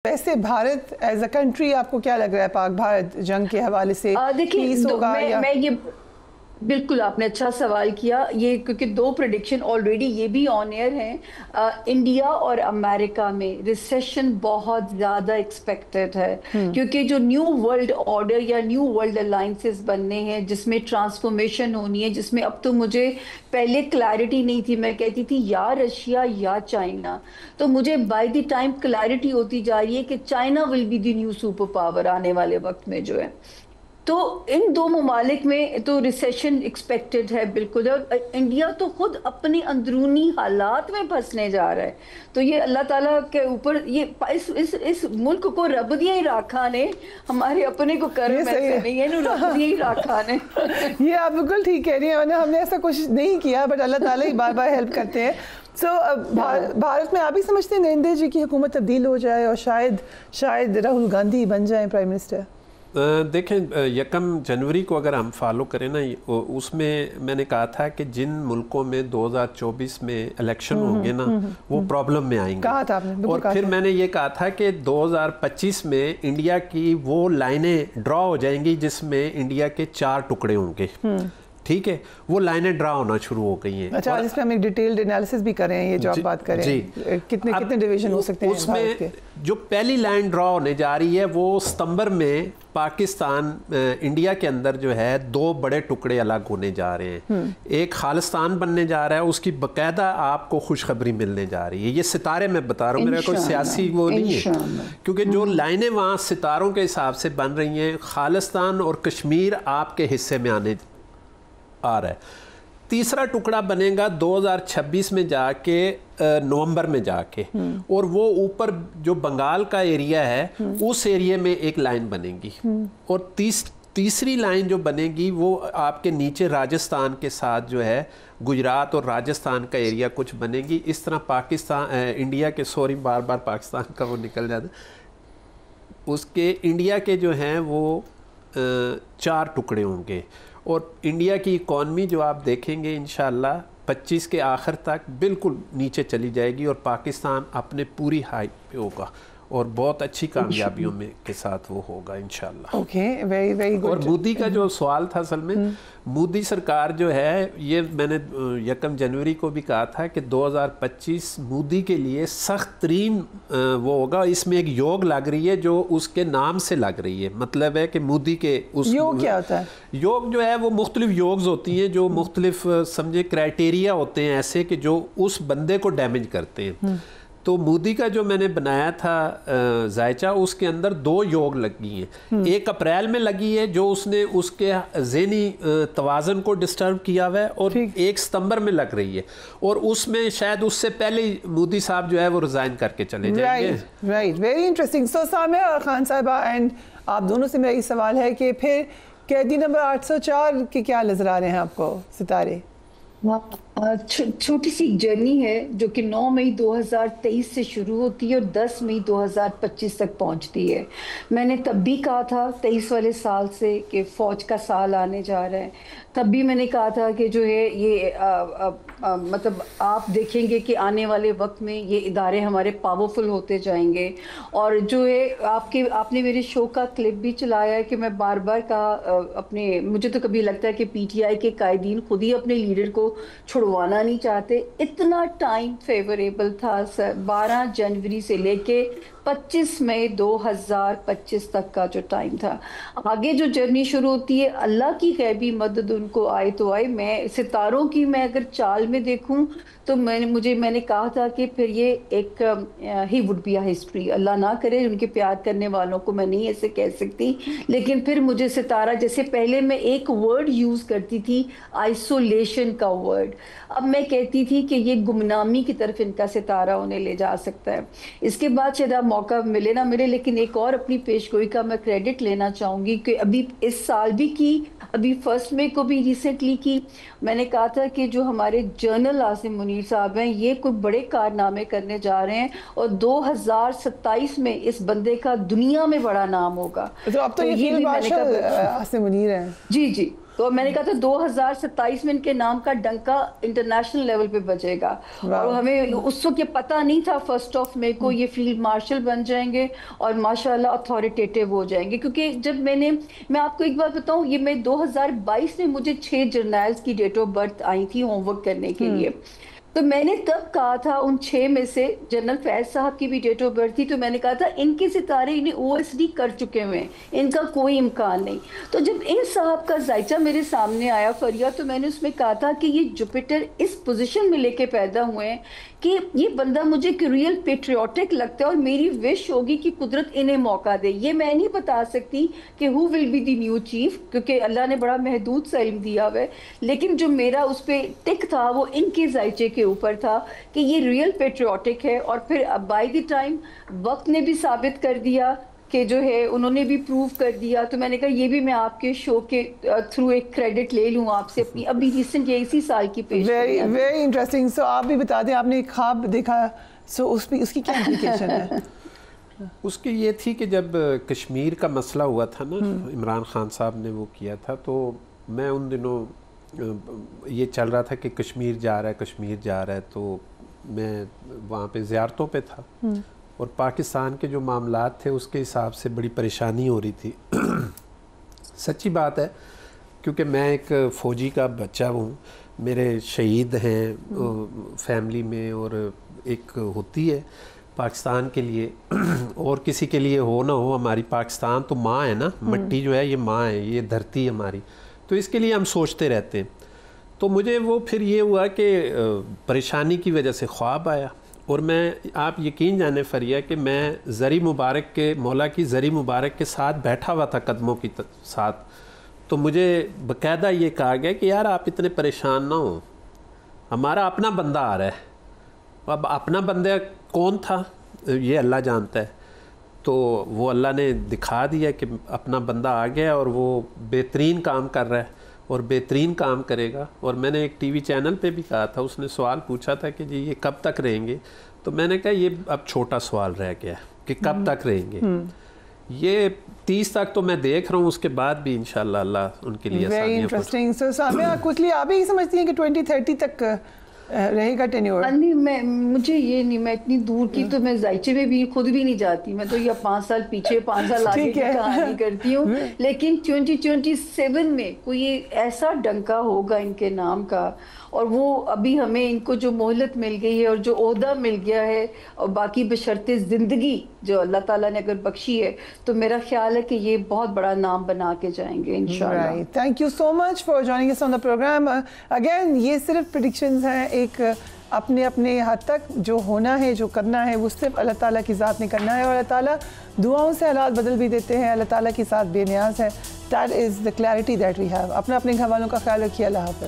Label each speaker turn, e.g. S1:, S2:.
S1: ویسے Bharat as a country آپ کو کیا لگ رہا ہے پاک بھارت جنگ کے حوالے سے پیس ہوگا یا؟
S2: میں یہ بالکل آپ نے اچھا سوال کیا، یہ کیونکہ دو پریڈکشن آلریڈی یہ بھی آن ایئر ہیں۔ انڈیا اور امریکہ میں ریسیشن بہت زیادہ ایکسپیکٹڈ ہے، کیونکہ جو نیو ورلڈ آرڈر یا نیو ورلڈ الائنسز بننے ہیں جس میں ٹرانسفارمیشن ہونی ہے، جس میں اب تو مجھے پہلے کلیئرٹی نہیں تھی، میں کہتی تھی یا رشیا یا چائنا، تو مجھے بائی دی ٹائم کلیئرٹی ہوتی جا رہی ہے کہ China will be the new super power آنے والے وقت میں جو ہے۔ تو ان دو ممالک میں تو ریسیشن ایکسپیکٹڈ ہے بالکل، اور انڈیا تو خود اپنے اندرونی حالات میں پھنسنے جا رہا ہے۔ تو یہ اللہ تعالیٰ کے اوپر یہ اس ملک کو رب دیا ہی راکھا نے، ہمارے اپنے کو کرم ایسے نہیں ہے، رب دیا ہی راکھا نے۔
S1: یہ آپ بالکل ٹھیک کہہ رہی ہیں، ہم نے ایسا کچھ نہیں کیا، بٹ اللہ تعالیٰ ہی بار بار ہیلپ کرتے ہیں۔ بھارت میں آپ ہی سمجھتے ہیں نریندر جی کی حکومت تبدیل ہو جائے اور شاید راہل گاندھی بن جائیں پرائم منسٹر؟
S3: دیکھیں 1 جنوری کو اگر ہم فالو کریں نا، اس میں نے کہا تھا کہ جن ملکوں میں 2024 میں الیکشن ہوں گے نا وہ پرابلم میں آئیں گے،
S1: کہا تھا آپ نے،
S3: اور پھر میں نے یہ کہا تھا کہ 2025 میں انڈیا کی وہ لائنیں ڈرا ہو جائیں گی جس میں انڈیا کے 4 ٹکڑے ہوں گے، ٹھیک ہے، وہ لائنیں ڈرا ہونا شروع ہو گئی ہیں۔
S1: اچھا، اس پہ ہم ایک ڈیٹیلڈ انالیسس بھی کریں، یہ جو آپ بات کریں کتنے ڈویژن ہو سکتے ہیں
S3: اس میں جو پہلی لائن ڈرا ہونے جا رہی ہے وہ ستمبر میں پاکستان انڈیا کے اندر جو ہے 2 بڑے ٹکڑے الگ ہونے جا رہے ہیں، ایک خالستان بننے جا رہا ہے، اس کی باقاعدہ آپ کو خوشخبری ملنے جا رہی ہے، یہ ستارے میں بتا رہا ہوں، میرا کوئی سیاسی وہ نہیں ہے، کیونکہ جو لائنیں وہاں ستاروں کے حساب سے بن رہی ہیں، خالستان اور کشمیر آپ کے حصے میں آ رہا ہے۔ تیسرا ٹکڑا بنے گا 2026 میں جا کے نومبر میں جا کے، اور وہ اوپر جو بنگال کا ایریا ہے اس ایریا میں ایک لائن بنے گی، اور تیسری لائن جو بنے گی وہ آپ کے نیچے راجستھان کے ساتھ جو ہے گجرات اور راجستھان کا ایریا کچھ بنے گی۔ اس طرح پاکستان انڈیا کے بار بار پاکستان کا وہ نکل جاتا ہے، اس کے انڈیا کے جو ہیں وہ 4 ٹکڑے ہوں گے، اور انڈیا کی اکانومی جو آپ دیکھیں گے انشاءاللہ 25 کے آخر تک بالکل نیچے چلی جائے گی، اور پاکستان اپنے پوری ہائی پہ ہوگا اور بہت اچھی کامیابیوں میں کے ساتھ وہ ہوگا انشاءاللہ۔
S1: Okay, very very good.
S3: اور مودی کا جو سوال تھا، اصل میں مودی سرکار جو ہے، یہ میں نے 1 جنوری کو بھی کہا تھا کہ 2025 مودی کے لیے سخت ترین وہ ہوگا، اس میں ایک یوگ لگ رہی ہے جو اس کے نام سے لگ رہی ہے، مطلب ہے کہ مودی کے
S1: یوگ کیا ہوتا ہے؟
S3: یوگ جو ہے وہ مختلف یوگز ہوتی ہیں جو مختلف سمجھے کرائٹیریا ہوتے ہیں ایسے کہ جو اس بندے کو ڈیمیج کرتے ہیں۔ تو مودی کا جو میں نے بنایا تھا ذائچہ، اس کے اندر 2 یوگ لگی ہیں، 1 اپریل میں لگی ہے جو اس نے اس کے ذہنی توازن کو ڈسٹرب کیا ہوا ہے، اور 1 ستمبر میں لگ رہی ہے، اور اس میں شاید اس سے پہلے مودی صاحب جو ہے وہ ریزائن کر کے چلے جائیں گے۔
S1: Right, very interesting. So Samiya اور خان صاحبہ اینڈ آپ دونوں سے میرا یہ سوال ہے کہ پھر قیدی نمبر 804 کے کیا نظر آ رہے ہیں آپ کو ستارے؟
S2: چھوٹی سی جرنی ہے جو کہ 9 مئی 2023 سے شروع ہوتی ہے اور 10 مئی 2025 تک پہنچتی ہے۔ میں نے تب بھی کہا تھا 23 والے سال سے کہ فوج کا سال آنے جا رہا ہے، تب بھی میں نے کہا تھا کہ جو ہے یہ مطلب آپ دیکھیں گے کہ آنے والے وقت میں یہ ادارے ہمارے پاورفل ہوتے جائیں گے، اور جو ہے آپ نے میرے شو کا کلپ بھی چلایا ہے کہ میں بار بار کہا مجھے تو کبھی لگتا ہے کہ پی ٹی آئی کے قائدین خود ہی اپنے لیڈر کو چھڑوانا نہیں چاہتے، اتنا ٹائم فیوریبل تھا 12 جنوری سے لے کے 25 مئی 2025 تک کا جو ٹائم تھا۔ آگے جو جرنی شروع ہوتی ہے، اللہ کی غیبی مدد ان کو آئے تو آئے۔ میں ستاروں کی میں اگر چال میں دیکھوں تو میں نے کہا تھا کہ پھر یہ ایک ہی وڈ بی اے ہسٹری، اللہ نہ کرے ان کے پیار کرنے والوں کو میں نہیں ایسے کہہ سکتی، لیکن پھر مجھے ستارہ، جیسے پہلے میں ایک ورڈ یوز کرتی تھی آئسولیشن کا ورڈ، اب میں کہتی تھی کہ یہ گمنامی کی طرف ان کا ستارہ انہیں لے جا سکتا ہے۔ اس کے بعد شاید موقع ملے نہ ملے، لیکن ایک اور اپنی پیش گوئی کا میں کریڈٹ لینا چاہوں گی کہ ابھی اس سال بھی کی، ابھی 1 مئی کو بھی ریسنٹلی کی، میں نے کہا تھا کہ جو ہمارے جنرل عاصم منیر صاحب ہیں یہ کوئی بڑے کارنامے کرنے جا رہے ہیں، اور 2027 میں اس بندے کا دنیا میں بڑا نام ہوگا۔
S1: تو اب تو یہ فیلڈ مارشل عاصم منیر ہیں۔
S2: جی جی تو میں نے کہا تھا 2027 میں ان کے نام کا ڈنکا انٹرنیشنل لیول پہ بجے گا، اور ہمیں اس وقت یہ پتہ نہیں تھا 1 مئی کو یہ فیلڈ مارشل بن جائیں گے اور ماشاءاللہ اتھارٹیٹیو ہو جائیں گے. کیونکہ جب میں آپ کو ایک بات بتاؤں، یہ میں 2022 میں مجھے 6 جرنیلز کی ڈیٹ آف برتھ آئی تھی ہوم ورک کرنے کے لیے، تو میں نے تب کہا تھا ان 6 میں سے جنرل فیض صاحب کی بھی ڈیٹ آف برتھ تھی، تو میں نے کہا تھا ان کے ستارے انہیں OSD کر چکے ہوئے ہیں، ان کا کوئی امکان نہیں. تو جب ان صاحب کا ذائچہ میرے سامنے آیا فریا، تو میں نے اس میں کہا تھا کہ یہ جوپیٹر اس پوزیشن میں لے کے پیدا ہوئے ہیں کہ یہ بندہ مجھے ایک ریئل پیٹریوٹک لگتا ہے، اور میری وش ہوگی کہ قدرت انہیں موقع دے. یہ میں نہیں بتا سکتی کہ who will be the new chief, کیونکہ اللہ نے بڑا محدود سا علم دیا ہوا ہے، لیکن جو میرا اس پہ ٹک تھا وہ ان کے ذائچے کے اوپر تھا کہ یہ ریئل پیٹریوٹک ہے. اور پھر بائی دی ٹائم وقت نے بھی ثابت کر دیا کہ جو ہے انہوں نے بھی پروو کر دیا. تو میں نے کہا یہ بھی میں آپ کے شو کے تھرو ایک کریڈٹ لے لوں آپ سے اپنی ابھی ریسنٹ اسی سال کی پیش.
S1: Very interesting. سو آپ بھی بتا دیں، آپ نے ایک خواب دیکھا، سو اس کی کیا امپلیکیشن ہے؟
S3: اس کی یہ تھی کہ جب کشمیر کا مسئلہ ہوا تھا نا، عمران خان صاحب نے وہ کیا تھا، تو میں ان دنوں یہ چل رہا تھا کہ کشمیر جا رہا ہے، تو میں وہاں پہ زیارتوں پہ تھا، اور پاکستان کے جو معاملات تھے اس کے حساب سے بڑی پریشانی ہو رہی تھی. سچی بات ہے، کیونکہ میں ایک فوجی کا بچہ ہوں، میرے شہید ہیں فیملی میں، اور ایک ہوتی ہے پاکستان کے لیے، اور کسی کے لیے ہو نہ ہو، ہماری پاکستان تو ماں ہے نا، مٹی جو ہے یہ ماں ہے، یہ دھرتی ہے ہماری، تو اس کے لیے ہم سوچتے رہتے ہیں. تو مجھے وہ پھر یہ ہوا کہ پریشانی کی وجہ سے خواب آیا، اور میں آپ یقین جانیں فریا کہ میں زری مبارک کے مولا کی زری مبارک کے ساتھ بیٹھا ہوا تھا قدموں کی ساتھ. تو مجھے باقاعدہ یہ کہا گیا کہ یار آپ اتنے پریشان نہ ہوں، ہمارا اپنا بندہ آ رہا ہے. اب اپنا بندہ کون تھا یہ اللہ جانتا ہے، تو وہ اللہ نے دکھا دیا کہ اپنا بندہ آ گیا، اور وہ بہترین کام کر رہا ہے اور بہترین کام کرے گا. اور میں نے ایک ٹی وی چینل پہ بھی کہا تھا، اس نے سوال پوچھا تھا کہ جی یہ کب تک رہیں گے، تو میں نے کہا یہ اب چھوٹا سوال رہ گیا کہ کب تک رہیں گے. یہ 30 تک تو میں دیکھ رہا ہوں، اس کے بعد بھی انشاءاللہ اللہ ان کے لیے
S1: ویری انٹرسٹنگ. سو سامعہ کچھ آپ ہی سمجھتی ہیں کہ 2030 تک رہے گا ٹینیور؟
S2: مجھے یہ نہیں، میں اتنی دور کی تو میں ذائچے میں بھی خود بھی نہیں جاتی، میں تو یہ 5 سال پیچھے 5 سال آگے کی کہانی کرتی ہوں. لیکن 2027 میں کوئی ایسا ڈنکا ہوگا ان کے نام کا، اور وہ ابھی ہمیں ان کو جو مہلت مل گئی ہے اور جو عہدہ مل گیا ہے، اور باقی بشرط زندگی جو اللہ تعالیٰ نے اگر بخشی ہے، تو میرا خیال ہے کہ یہ بہت بڑا نام بنا کے جائیں گے انشاءاللہ.
S1: Thank you so much for joining us on the program. Again یہ صرف پریڈکشنز ہیں، ایک اپنے حد تک جو ہونا ہے، جو کرنا ہے، وہ صرف اللہ تعالیٰ کی ذات نے کرنا ہے، اور اللہ تعالیٰ دعاؤں سے حالات بدل بھی دیتے ہیں. اللہ تعالیٰ کی ذات بے نیاز ہے. That is the clarity that we have. اپنے گھر والوں کا خیال رکھیے. اللہ حافظ.